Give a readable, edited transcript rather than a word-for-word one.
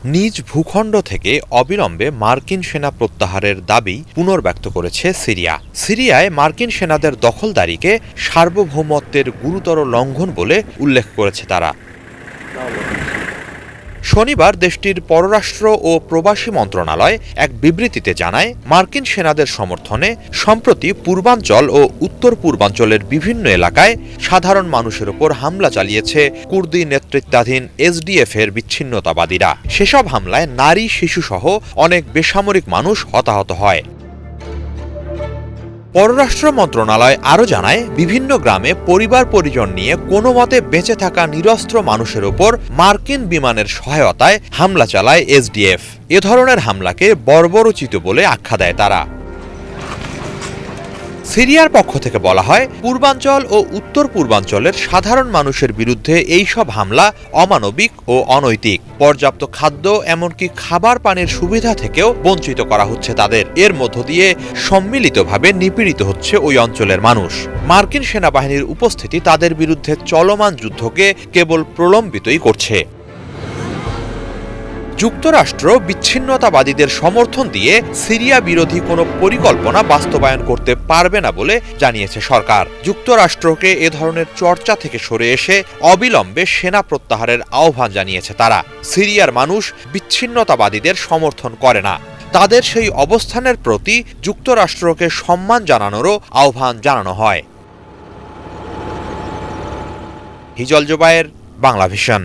নিজ ভূখণ্ড থেকে অবিলম্বে মার্কিন সেনা প্রত্যাহারের দাবি পুনর্ব্যক্ত করেছে সিরিয়া। সিরিয়ায় মার্কিন সেনাদের দখলদারিকে সার্বভৌমত্বের গুরুতর লঙ্ঘন বলে উল্লেখ করেছে তারা। শনিবার দেশটির পররাষ্ট্র ও প্রবাসী মন্ত্রণালয় এক বিবৃতিতে জানায়, মার্কিন সেনাদের সমর্থনে সম্প্রতি পূর্বাঞ্চল ও উত্তর পূর্বাঞ্চলের বিভিন্ন এলাকায় সাধারণ মানুষের ওপর হামলা চালিয়েছে কুর্দি নেতৃত্বাধীন এসডিএফ এর বিচ্ছিন্নতাবাদীরা। সেসব হামলায় নারী, শিশুসহ অনেক বেসামরিক মানুষ হতাহত হয়। পররাষ্ট্র মন্ত্রণালয় আরও জানায়, বিভিন্ন গ্রামে পরিবার পরিজন নিয়ে কোনো মতে বেঁচে থাকা নিরস্ত্র মানুষের ওপর মার্কিন বিমানের সহায়তায় হামলা চালায় এসডিএফ। এ ধরনের হামলাকে বর্বরোচিত বলে আখ্যা দেয় তারা। সিরিয়ার পক্ষ থেকে বলা হয়, পূর্বাঞ্চল ও উত্তর পূর্বাঞ্চলের সাধারণ মানুষের বিরুদ্ধে এইসব হামলা অমানবিক ও অনৈতিক। পর্যাপ্ত খাদ্য, এমনকি খাবার পানির সুবিধা থেকেও বঞ্চিত করা হচ্ছে তাদের। এর মধ্য দিয়ে সম্মিলিতভাবে নিপীড়িত হচ্ছে ওই অঞ্চলের মানুষ। মার্কিন সেনাবাহিনীর উপস্থিতি তাদের বিরুদ্ধে চলমান যুদ্ধকে কেবল প্রলম্বিতই করছে। যুক্তরাষ্ট্র বিচ্ছিন্নতাবাদীদের সমর্থন দিয়ে সিরিয়া বিরোধী কোনো পরিকল্পনা বাস্তবায়ন করতে পারবে না বলে জানিয়েছে সরকার। যুক্তরাষ্ট্রকে এ ধরনের চর্চা থেকে সরে এসে অবিলম্বে সেনা প্রত্যাহারের আহ্বান জানিয়েছে তারা। সিরিয়ার মানুষ বিচ্ছিন্নতাবাদীদের সমর্থন করে না। তাদের সেই অবস্থানের প্রতি যুক্তরাষ্ট্রকে সম্মান জানানোরও আহ্বান জানানো হয়। হিজল জোবায়ের, বাংলা ভিশন।